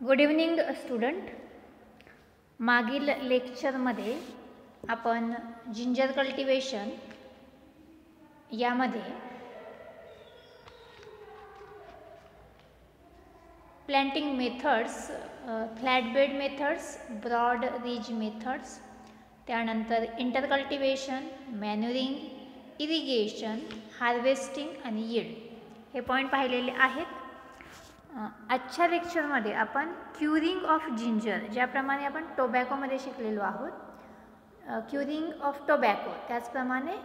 Good evening student. मागील लेक्चरमध्ये आपण जिंजर कल्टिवेशन यामध्ये planting methods, flat bed methods, broad ridge methods, त्यानंतर inter cultivation, manuring, irrigation, harvesting आणि यील्ड हे पॉईंट पाहिलेले आहेत. आजच्या लेक्चरमध्ये आपण क्युरिंग ऑफ जिंजर, ज्याप्रमाणे आपण टोबॅकोमध्ये शिकलेलो आहोत, क्युरिंग ऑफ टोबॅको, त्याचप्रमाणे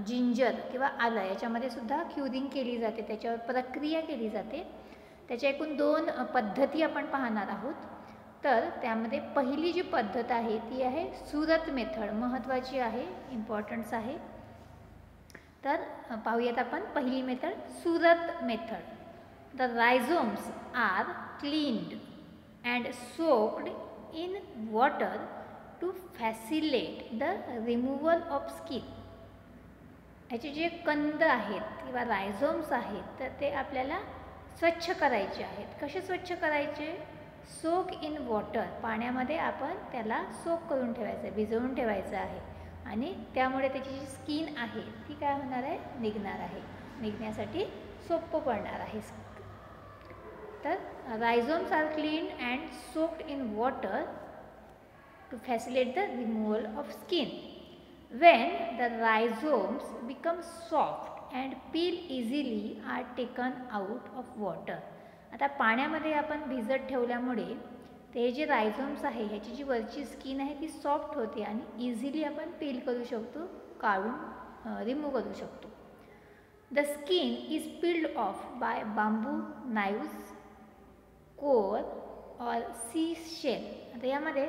जिंजर किंवा आलं याच्यामध्ये सुद्धा क्युरिंग केली जाते, त्याच्यावर प्रक्रिया केली जाते. त्याच्या एकूण 2 पद्धती आपण पाहणार आहोत. तर त्यामध्ये पहिली जी पद्धत आहे ती आहे सुरत मेथड, महत्त्वाची आहे, इम्पॉर्टन्स आहे. तर पाहूयात आपण पहिली method, Surat method. The rhizomes are cleaned and soaked in water to facilitate the removal of skin. याचे जे कंद आहेत किंवा रायझोम्स आहेत तर ते आपल्याला स्वच्छ करायचे आहेत. कसे स्वच्छ करायचे? सोक इन वॉटर, पाण्यामध्ये आपण त्याला सोक करून ठेवायचं, भिजवून ठेवायचं आहे आणि त्यामुळे त्याची जी स्किन आहे ती काय होणार आहे? निघणार आहे. निघण्यासाठी सोपं पडणार आहे. तर rhizomes are cleaned and soaked in water to facilitate the removal of skin. When the rhizomes become soft and peel easily are taken out of water. आता पाण्यामध्ये आपण भिजत ठेवल्यामुळे ते जे रायझोम्स आहे ह्याची जी वरची स्किन आहे ती सॉफ्ट होते आणि इझिली आपण पील करू शकतो, काढून रिमूव्ह करू शकतो. The skin is peeled off by bamboo knives, core और सी शेल. आता यामध्ये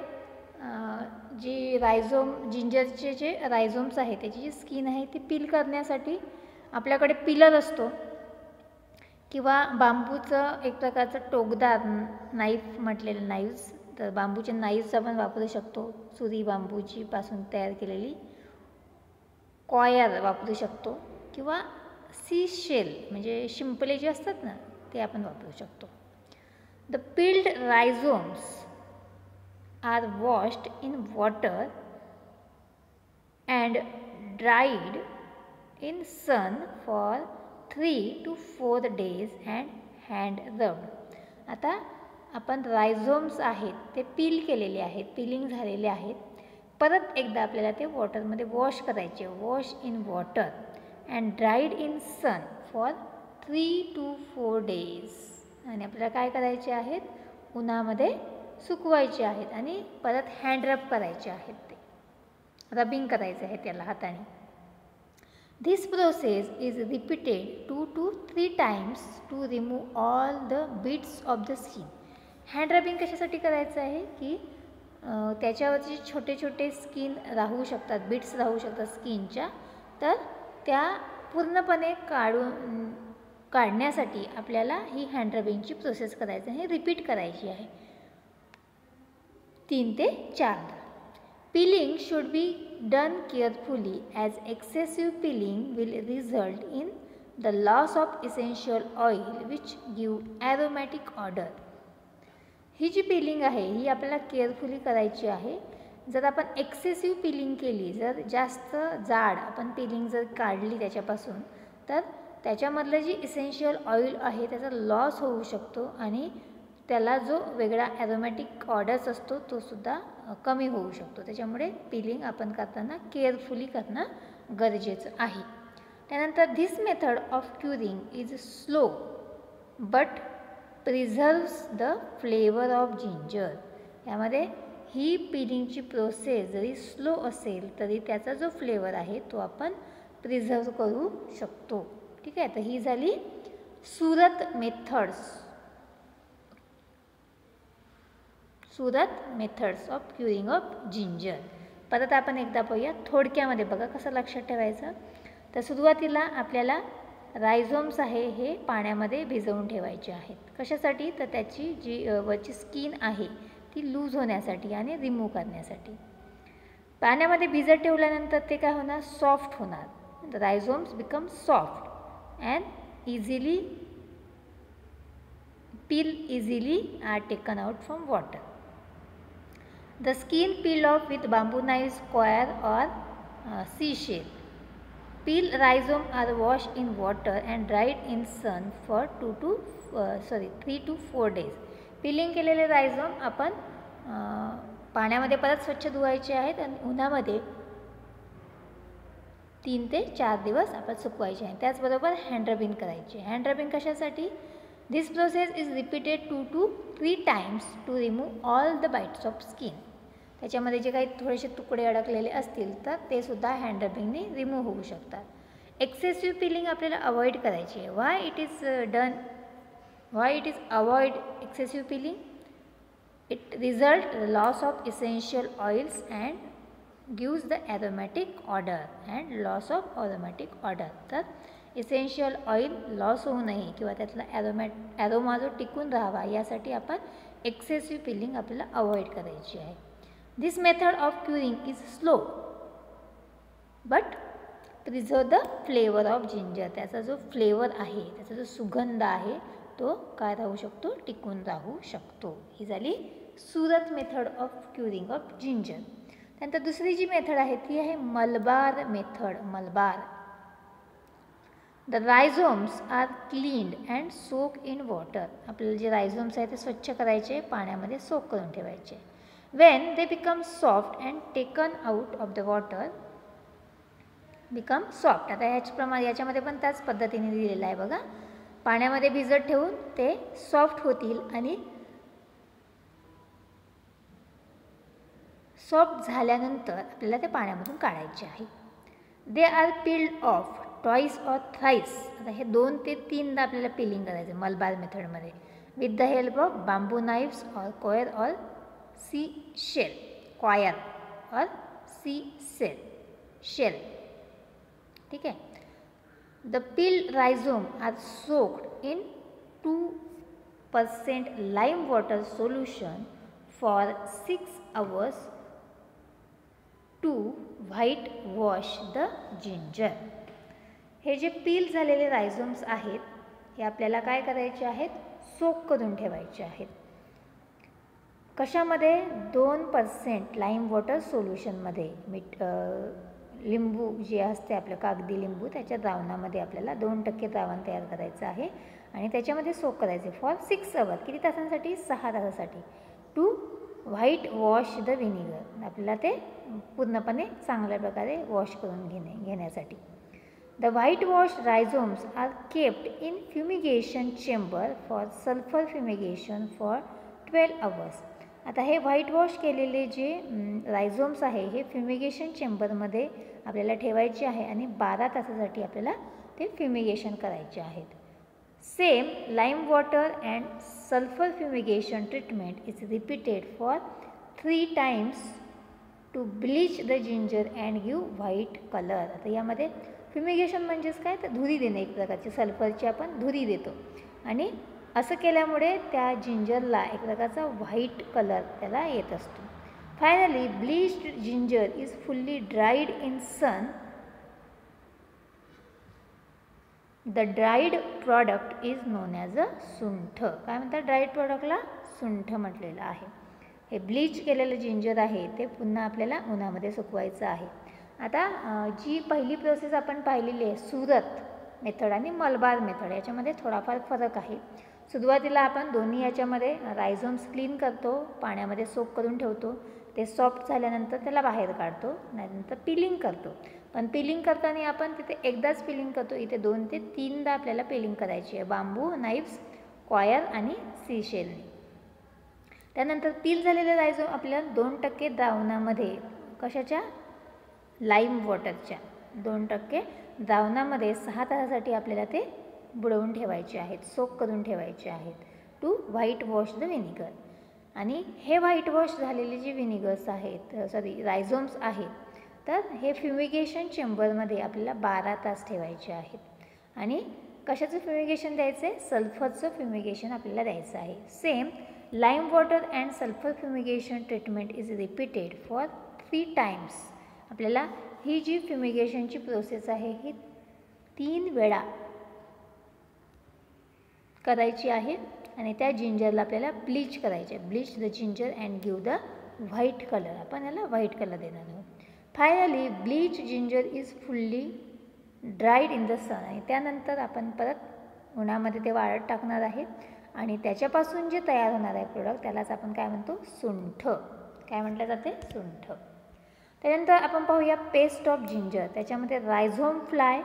जी रायझोम, जिंजरचे जे रायझोम्स आहे त्याची जी स्किन आहे ती पील करण्यासाठी आपल्याकडे पिलर असतो किंवा बांबूचं एक प्रकारचं टोकदार नाईफ म्हटलेलं नाईव्स, तर बांबूचे नाईव्स आपण वापरू शकतो. सुरी बांबूची पासून तयार केलेली कॉयर वापरू शकतो किंवा सी शेल म्हणजे शिंपले जे असतात ना ते आपण वापरू शकतो. The peeled rhizomes are washed in water and dried in sun for 3 to 4 days and hand rubbed. आता आपण रायझोम्स आहेत ते पील केलेले आहेत, पीलिंग झालेले आहेत. परत एकदा आपल्याला ते वॉटरमध्ये वॉश करायचे, wash in water and dried in sun for 3 to 4 days. आणि आपल्याला काय करायचे आहेत? उन्हामध्ये सुकवायचे आहेत आणि परत हँड रब करायचे आहेत, ते रबिंग करायचे आहे त्याला हाताने. This process is repeated 2 to 3 times to remove all the bits of the skin. Hand rubbing कशासाठी करायचं आहे की त्याच्यावरचे छोटे छोटे स्किन राहू शकतात, बिट्स राहू शकतात स्किनच्या, तर त्या पूर्णपणे काढण्यासाठी आपल्याला ही हँड रबिंगची प्रोसेस करायची आहे, रिपीट करायची आहे 3 ते 4. Peeling should be done carefully as excessive peeling will result in the loss of essential oil which give aromatic odor. ही जी पिलिंग आहे ही आपल्याला केअरफुली करायची आहे. जर आपण एक्सेसिव्ह पिलिंग केली, जर जास्त जाड आपण पिलिंग जर काढली त्याच्यापासून, तर त्याच्यामधलं जी इसेन्शियल ऑइल आहे त्याचा लॉस होऊ शकतो आणि त्याला जो वेगळा ॲरोमॅटिक ऑर्डर्स असतो तो सुद्धा कमी होऊ शकतो. त्याच्यामुळे पिलिंग आपण करताना केअरफुली करणं गरजेचं आहे. त्यानंतर this method of curing is slow but preserves the flavour of ginger. यामध्ये ही पिलिंगची प्रोसेस जरी स्लो असेल तरी त्याचा जो फ्लेवर आहे तो आपण प्रिझर्व करू शकतो. ठीक आहे. तर ही झाली Surat methods, Surat methods of curing of ginger. परत आपण एकदा पाहूया थोडक्यामध्ये, बघा कसं लक्षात ठेवायचं. तर सुरुवातीला आपल्याला रायझोम्स आहे हे पाण्यामध्ये भिजवून ठेवायचे आहेत. कशासाठी? तर त्याची जी वरची स्किन आहे ती लूज होण्यासाठी आणि रिमूव्ह करण्यासाठी. पाण्यामध्ये भिजत ठेवल्यानंतर ते काय होणार? सॉफ्ट होणार. The rhizomes become soft and easily peel easily are taken out from water. The skin peeled off with bamboo knives, coir or seashell. Peel rhizome are washed in water and dried in sun for 3 to 4 days. पिलिंग केलेले रायझोम आपण पाण्यामध्ये परत स्वच्छ धुवायचे आहेत आणि उन्हामध्ये 3 ते 4 दिवस आपण सुकवायचे आहे. त्याचबरोबर हँड रबिंग करायचे. हँड रबिंग कशासाठी? This process is repeated 2 to 3 times to remove all the bites of skin. त्याच्यामध्ये जे काही थोडेसे तुकडे अडकलेले असतील तर ते सुद्धा हँड रबिंगने रिमूव्ह होऊ शकतात. एक्सेसिव्ह पिलिंग आपल्याला अवॉइड करायची आहे. Why it is avoid excessive peeling? It result loss of essential oils and gives the aromatic order and loss of aromatic order. तर इसेन्शियल ऑइल लॉस होऊ नये किंवा त्यातला ॲरोमा जो टिकून राहावा यासाठी आपण एक्सेसिव्ह पिलिंग आपल्याला अवॉइड करायची आहे. This method of curing is slow but preserve the flavour of ginger. त्याचा जो फ्लेवर आहे, त्याचा जो सुगंध आहे तो काय राहू शकतो? टिकून राहू शकतो. ही झाली Surat method of curing of ginger. त्यानंतर दुसरी जी मेथड आहे ती आहे Malabar method. Malabar. The rhizomes are cleaned and soak in water. आपल्याला जे रायझोम्स आहे ते स्वच्छ करायचे, पाण्यामध्ये सोक करून ठेवायचे. When they become soft and taken out of the water become soft. आता याच्यामध्ये पण त्याच पद्धतीने दिलेलं आहे बघा. पाण्यामध्ये भिजत ठेवून ते सॉफ्ट होतील आणि सॉफ्ट झाल्यानंतर आपल्याला ते पाण्यामधून काढायचे आहे. They are peeled of twice or thrice. आता हे 2 ते 3दा आपल्याला पिलिंग करायचं मलबार मेथडमध्ये with the help of bamboo knives or coir or sea shell. Coir और सी शेल. ठीक आहे. The peel rhizome are soaked in 2% lime water solution for 6 hours to white wash the ginger. हे जे पील झालेले रायझोम्स आहेत हे आपल्याला काय करायचे आहेत? सोक करून ठेवायचे आहेत. कशामध्ये? 2% लाईम वॉटर सोल्युशनमध्ये. लिंबू जे असते आपलं कागदी लिंबू त्याच्या द्रावणामध्ये आपल्याला 2% द्रावण तयार करायचं आहे आणि त्याच्यामध्ये सोक करायचे फॉर 6 hours. किती तासांसाठी? 6 तासासाठी. To white wash the vinegar. आपल्याला ते पूर्णपणे चांगल्या प्रकारे वॉश करून घेण्यासाठी. The white wash rhizomes are kept in fumigation chamber for sulphur fumigation for 12 hours. आता हे व्हाईट वॉश केलेले जे रायझोम्स आहे हे फ्युमिगेशन चेंबरमध्ये आपल्याला ठेवायचे आहे आणि 12 तासासाठी आपल्याला ते फ्युमिगेशन करायचे आहेत. Same lime water and sulphur fumigation treatment is repeated for 3 times to bleach the ginger and give white colour. आता यामध्ये फ्युमिगेशन म्हणजेच काय? तर धुरी देणे. एक प्रकारची सल्फरची आपण धुरी देतो आणि असं केल्यामुळे त्या जिंजरला एक प्रकारचा व्हाईट कलर त्याला येत असतो. Finally bleached ginger is fully dried in sun. The dried product is known as a sonth. काय म्हणतात? ड्राईड प्रॉडक्टला सुंठ म्हटलेलं आहे. हे ब्लीच केलेलं जिंजर आहे ते पुन्हा आपल्याला उन्हामध्ये सुकवायचं आहे. आता जी पहिली प्रोसेस आपण पाहिलेली आहे सुरत मेथड आणि मलबार मेथड याच्यामध्ये थोडाफार फरक आहे. सुरुवातीला आपण दोन्ही याच्यामध्ये रायझोम्स क्लीन करतो, पाण्यामध्ये सोक करून ठेवतो, ते सॉफ्ट झाल्यानंतर त्याला बाहेर काढतो, नंतर पिलिंग करतो. पण पिलिंग करताना आपण तिथे एकदाच पिलिंग करतो, इथे 2 ते 3दा आपल्याला पिलिंग करायची आहे बांबू नाईफ्स, कॉयर आणि सीशेलने. त्यानंतर पील झालेले रायझोम आपल्याला 2% द्रावणामध्ये कशाच्या? लाईम वॉटरच्या 2% द्रावणामध्ये 6 तासासाठी आपल्याला ते बुडवून ठेवायचे आहेत, सोक करून ठेवायचे आहेत to white wash the vinegar. आणि हे व्हाईट वॉश झालेले जे व्हिनेगर्स आहेत रायझोम्स आहेत तर हे फ्युमिगेशन चेंबरमध्ये आपल्याला 12 तास ठेवायचे आहेत. आणि कशाचं फ्युमिगेशन द्यायचं आहे? सल्फरचं फ्युमिगेशन आपल्याला द्यायचं आहे. Same lime water and sulphur fumigation treatment is repeated for 3 times. आपल्याला ही जी फ्युमिगेशनची प्रोसेस आहे ही 3 वेळा करायची आहे आणि त्या जिंजरला आपल्याला ब्लीच करायचे आहे. Bleach the ginger and give the white colour. आपण याला व्हाईट कलर देणार आहोत. Finally bleach ginger is fully dried in the sun. आणि त्यानंतर आपण परत उन्हामध्ये ते वाळत टाकणार आहे आणि त्याच्यापासून जे तयार होणार आहे प्रोडक्ट त्यालाच आपण काय म्हणतो, सुंठ. काय म्हटलं जाते, सुंठ. त्यानंतर आपण पाहूया पेस्ट ऑफ जिंजर. त्याच्यामध्ये rhizome fly,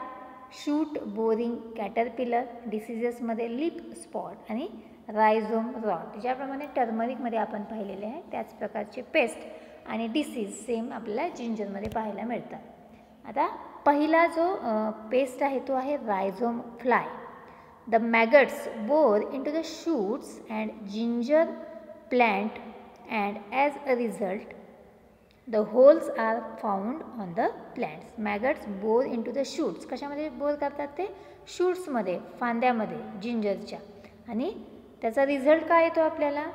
shoot boring caterpillar, डिसीजेसमध्ये लिप स्पॉट आणि रायझोम रॉट. ज्याप्रमाणे टर्मरिकमध्ये आपण पाहिलेले आहे त्याच प्रकारचे पेस्ट आणि डिसीज सेम आपल्याला जिंजरमध्ये पाहायला मिळतात. आता पहिला जो पेस्ट आहे तो आहे rhizome fly. The maggots bore into the shoots and ginger plant and as a result the holes are found on the plants. Maggots bore into the shoots. कशामध्ये बोर करतात ते, शूट्समध्ये, फांद्यामध्ये जिंजरच्या. आणि त्याचा result काय येतो आपल्याला,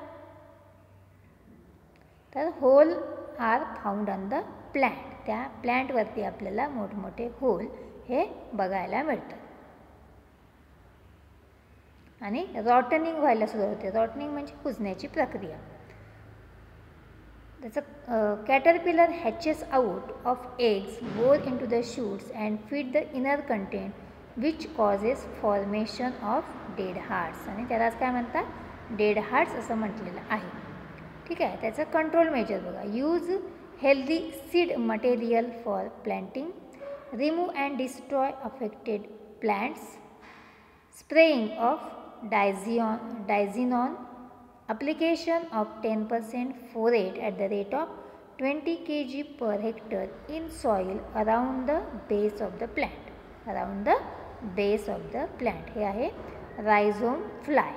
तर hole are found on the plant. त्या प्लांटवरती आपल्याला मोठमोठे होल हे बघायला मिळतात. आणि रॉटनिंग व्हायला सुरुवात होते. रॉटनिंग म्हणजे कुजण्याची प्रक्रिया. त्याचं caterpillar hatches out of eggs, bore into the shoots and feed the inner content which causes formation of dead hearts. आणि त्यालाच काय म्हणतात, डेड हार्ट्स असं म्हटलेलं आहे. ठीक आहे. त्याचं कंट्रोल मेजर बघा. Use healthy seed material for planting, remove and destroy affected plants, spraying of diazinon, application of 10% folate at the rate of 20 kg per hectare in soil around the base of the plant. Around the base of the plant. हे आहे rhizome fly.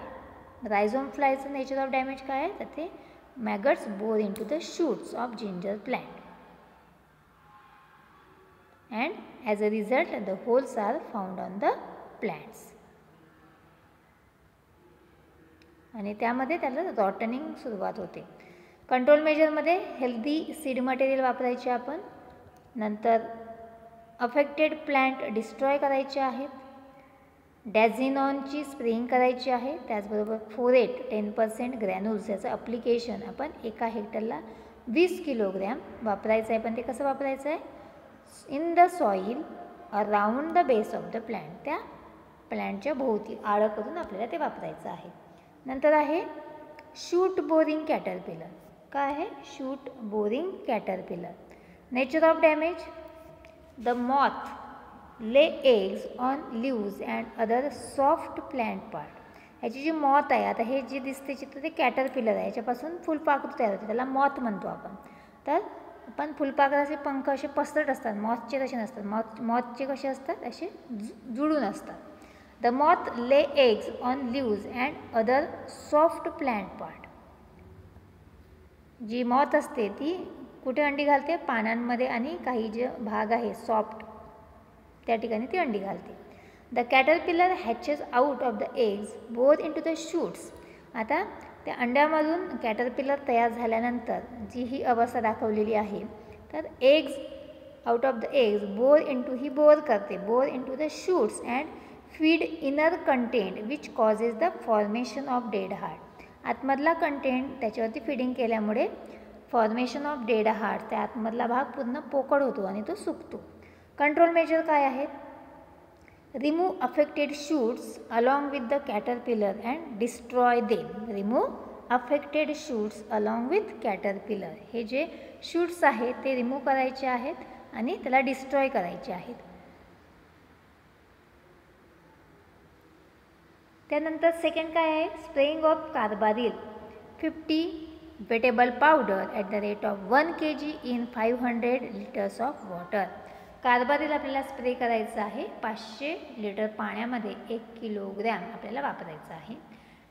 Rhizome फ्लायचं nature of damage काय आहे, तर ते maggots bore into the shoots of ginger plant and as a result the holes are found on the plants. आणि त्यामध्ये त्याला रॉटनिंग सुरुवात होते. कंट्रोल मेजरमध्ये हेल्दी सीड मटेरियल वापरायचे आपण. नंतर अफेक्टेड प्लांट डिस्ट्रॉय करायचे आहेत. डॅझिनॉनची स्प्रेइंग करायची आहे. त्याचबरोबर फोरेट 10% ग्रॅन्युल्स याचं अप्लिकेशन आपण एका हेक्टरला 20 किलोग्रॅम वापरायचं आहे. पण ते कसं वापरायचं आहे, in the soil around the base of the plant. त्या प्लांटच्या भोवती आळं करून आपल्याला ते वापरायचं आहे. नंतर आहे शूट बोरिंग कॅटरपिलर. काय आहे, shoot boring caterpillar. Nature of damage, the moth lay eggs on leaves and other soft plant part. ह्याची जी मॉथ आहे, आता हे जे दिसते चित्र ते कॅटरपिलर आहे. याच्यापासून फुलपाखरू तयार होते, त्याला मॉथ म्हणतो आपण. तर आपण फुलपाखराचे पंख असे पसरट असतात, मॉथचे तसे नसतात. मॉथचे कसे असतात, असे जुळून असतात. The moth lay eggs on leaves and other soft plant part. G moth असते ती कुठे अंडी घालते, पानांमध्ये आणि काही जे भाग आहे सॉफ्ट त्या ठिकाणी ती अंडी घालते. The caterpillar hatches out of the eggs bore into the shoots. आता त्या अंड्यामधून कॅटरपिलर तयार झाल्यानंतर जी ही अवस्था दाखवलेली आहे, तर eggs out of the eggs bore into, ही बोर करते, bore into the shoots and feed inner content which causes the formation of dead heart. आतमधला कंटेंट त्याच्यावरती फिडिंग केल्यामुळे फॉर्मेशन ऑफ डेड हार्ट, त्या आतमधला भाग पूर्ण पोकळ होतो आणि तो सुकतो. कंट्रोल मेजर काय आहेत, remove affected shoots along with the caterpillar and destroy them. Remove affected shoots along with caterpillar. हे जे शूट्स आहेत ते रिमूव्ह करायचे आहेत आणि त्याला डिस्ट्रॉय करायचे आहेत. त्यानंतर सेकंड काय आहे, spraying of carbaryl 50 wettable powder at the rate of 1 kg in 500 litres of water. Carbaryl आपल्याला स्प्रे करायचं आहे 500 लिटर पाण्यामध्ये 1 किलोग्रॅम आपल्याला वापरायचं आहे.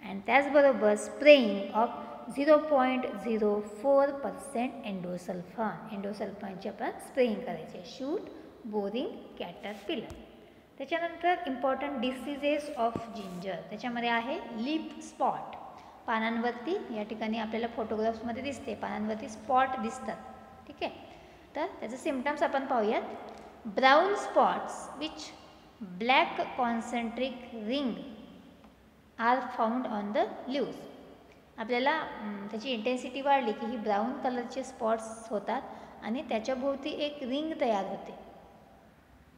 अँड त्याचबरोबर स्प्रेइंग ऑफ 0.04% एंडोसल्फान. एंडोसल्फानची आपण स्प्रेइंग करायची. Shoot boring caterpillar. त्याच्यानंतर इम्पॉर्टंट डिसीजेस ऑफ जिंजर. त्याच्यामध्ये आहे लिप स्पॉट. पानांवरती या ठिकाणी आपल्याला फोटोग्राफ्समध्ये दिसते, पानांवरती स्पॉट दिसतात. ठीक आहे. तर त्याचे सिम्पटम्स आपण पाहूयात. Brown spots which black concentric ring are found on the leaves. आपल्याला त्याची इंटेन्सिटी वाढली की ही ब्राऊन कलरचे स्पॉट्स होतात आणि त्याच्याभोवती एक रिंग तयार होते.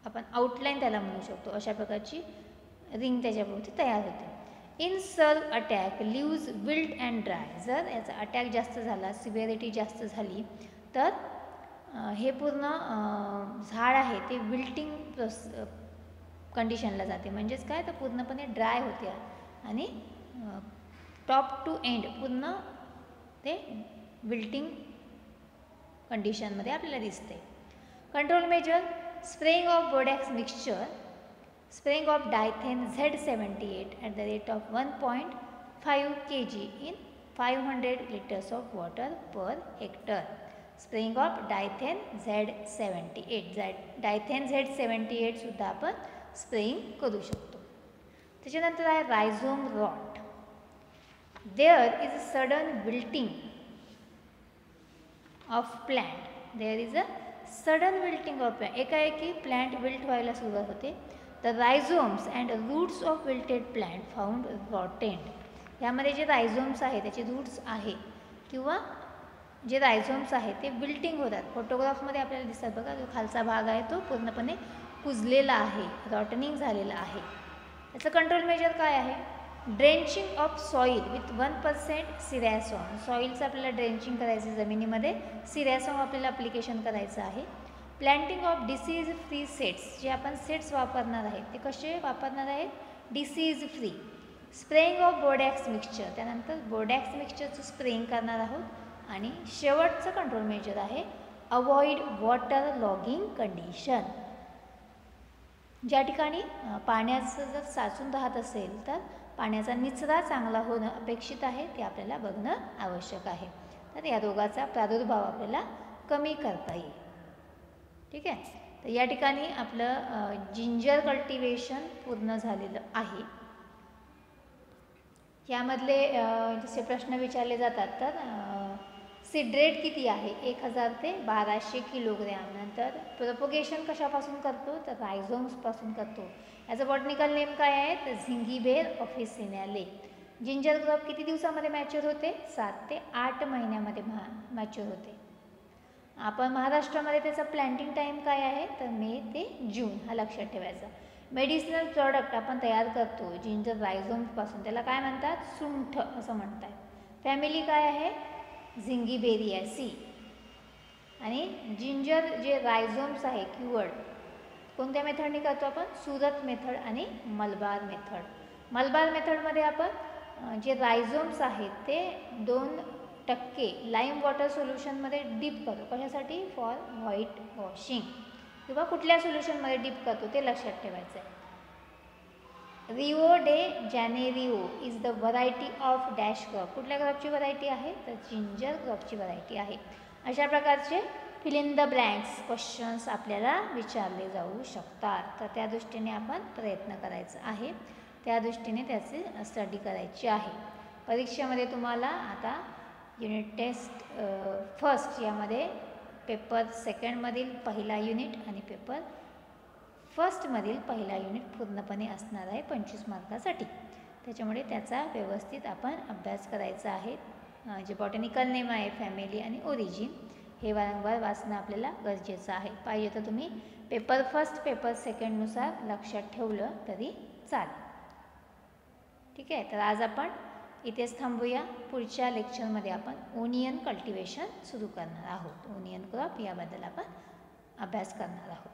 आपण आउटलाईन त्याला म्हणू शकतो. अशा प्रकारची रिंग त्याच्याभोवती तयार होते. इन सर्व attack leaves wilt and dry. जर याचा अटॅक जास्त झाला, सिव्हिरिटी जास्त झाली तर हे पूर्ण झाड आहे ते विल्टिंग कंडिशनला जाते. म्हणजेच काय, तर पूर्णपणे ड्राय होते आणि टॉप टू एंड पूर्ण ते विल्टिंग कंडिशनमध्ये आपल्याला दिसते. Control measure, spraying of borax mixture, spraying of Dithen Z78 at the rate of 1.5 kg in 500 liters of water per hectare. Spraying of Dithen Z78. Dithen Z78 सुद्धा आपण spraying करू शकतो. त्याच्यानंतर आहे rhizome rot. There is a sudden wilting of plant. There is a sudden wilting of plant. एकाएकी plant wilt व्हायला सुरुवात होते. The rhizomes and roots of wilted plant found rotten. यामध्ये जे रायझोम्स आहे त्याचे रूट्स आहे किंवा जे रायझोम्स आहे ते विल्टिंग होतात. फोटोग्राफमध्ये आपल्याला दिसतात बघा, जो खालचा भाग आहे तो पूर्णपणे कुजलेला आहे, रॉटनिंग झालेला आहे. याचं कंट्रोल मेजर काय आहे? Drenching of soil with 1% सिरॅसॉन. सॉईलचं आपल्याला ड्रेंचिंग करायचं जमिनीमध्ये, सिरॅसॉन आपल्याला अप्लिकेशन करायचं आहे. Planting of disease free sets. जे आपण सेट्स वापरणार आहेत ते कसे वापरणार आहेत? Disease free. Spraying of borax mixture. त्यानंतर बोरॅक्स मिक्सचरचं स्प्रेइंग करणार आहोत. आणि शेवटचं कंट्रोल मेजर आहे अवॉइड वॉटर लॉगिंग कंडिशन. ज्या ठिकाणी पाण्याचं जर साचून राहत असेल तर पाण्याचा निचरा चांगला होणं अपेक्षित आहे, ते आपल्याला बघणं आवश्यक आहे. तर या रोगाचा प्रादुर्भाव आपल्याला कमी करता येईल. ठीक आहे. तर या ठिकाणी आपलं जिंजर कल्टिवेशन पूर्ण झालेलं आहे. यामधले जसे प्रश्न विचारले जातात तर सीड रेट किती आहे? 1000 ते 1200 किलोग्रॅम. नंतर प्रोपोगेशन कशापासून करतो? तर रायझोम्सपासून करतो. याचं बॉटनिकल नेम काय आहे? तर झिंगीबेर ऑफिसिनाले. जिंजर क्रॉप किती दिवसामध्ये मॅच्युअर होते? 7 ते 8 महिन्यामध्ये मॅच्युअर होते. आपण महाराष्ट्रामध्ये त्याचा प्लॅन्टिंग टाईम काय आहे? तर मे ते जून, हा लक्षात ठेवायचा. मेडिसिनल प्रॉडक्ट आपण तयार करतो जिंजर रायझोम्सपासून, त्याला काय म्हणतात? सुंठ असं म्हणतात. फॅमिली काय आहे? झिंगीबेरियासी. आणि जिंजर जे रायझोम्स आहे क्युअर्ड कोणत्या मेथडने करतो आपण? सुरत मेथड आणि मलबार मेथड. मलबार मेथडमध्ये आपण जे रायझोम्स आहेत ते 2% लाईम वॉटर सोल्युशनमध्ये डिप करतो. कशासाठी? For white washing. किंवा कुठल्या सोल्युशनमध्ये डिप करतो ते लक्षात ठेवायचं आहे. Rio de Janeiro is the variety of dash crop. कुठल्या क्रॉपची व्हरायटी आहे? तर जिंजर क्रॉपची व्हरायटी आहे. अशा प्रकारचे fill in the blanks questions आपल्याला विचारले जाऊ शकतात. तर त्या दृष्टीने आपण प्रयत्न करायचा आहे, त्या दृष्टीने त्याची स्टडी करायची आहे. परीक्षेमध्ये तुम्हाला आता युनिट टेस्ट फर्स्ट यामध्ये पेपर सेकंडमधील पहिला युनिट आणि पेपर फर्स्टमधील पहिला युनिट पूर्णपणे असणार आहे 25 मार्कासाठी. त्याच्यामुळे त्याचा व्यवस्थित आपण अभ्यास करायचा आहे. जे बॉटनिकल नेम आहे, फॅमिली आणि ओरिजिन, हे वारंवार वाचणं आपल्याला गरजेचं आहे. पाहिजे तर तुम्ही पेपर फर्स्ट पेपर सेकंडनुसार लक्षात ठेवलं तरी चालेल. ठीक आहे. तर आज आपण इथेच थांबूया. पुढच्या लेक्चरमध्ये आपण ओनियन कल्टिवेशन सुरू करणार आहोत. ओनियन क्रॉप याबद्दल आपण अभ्यास करणार आहोत.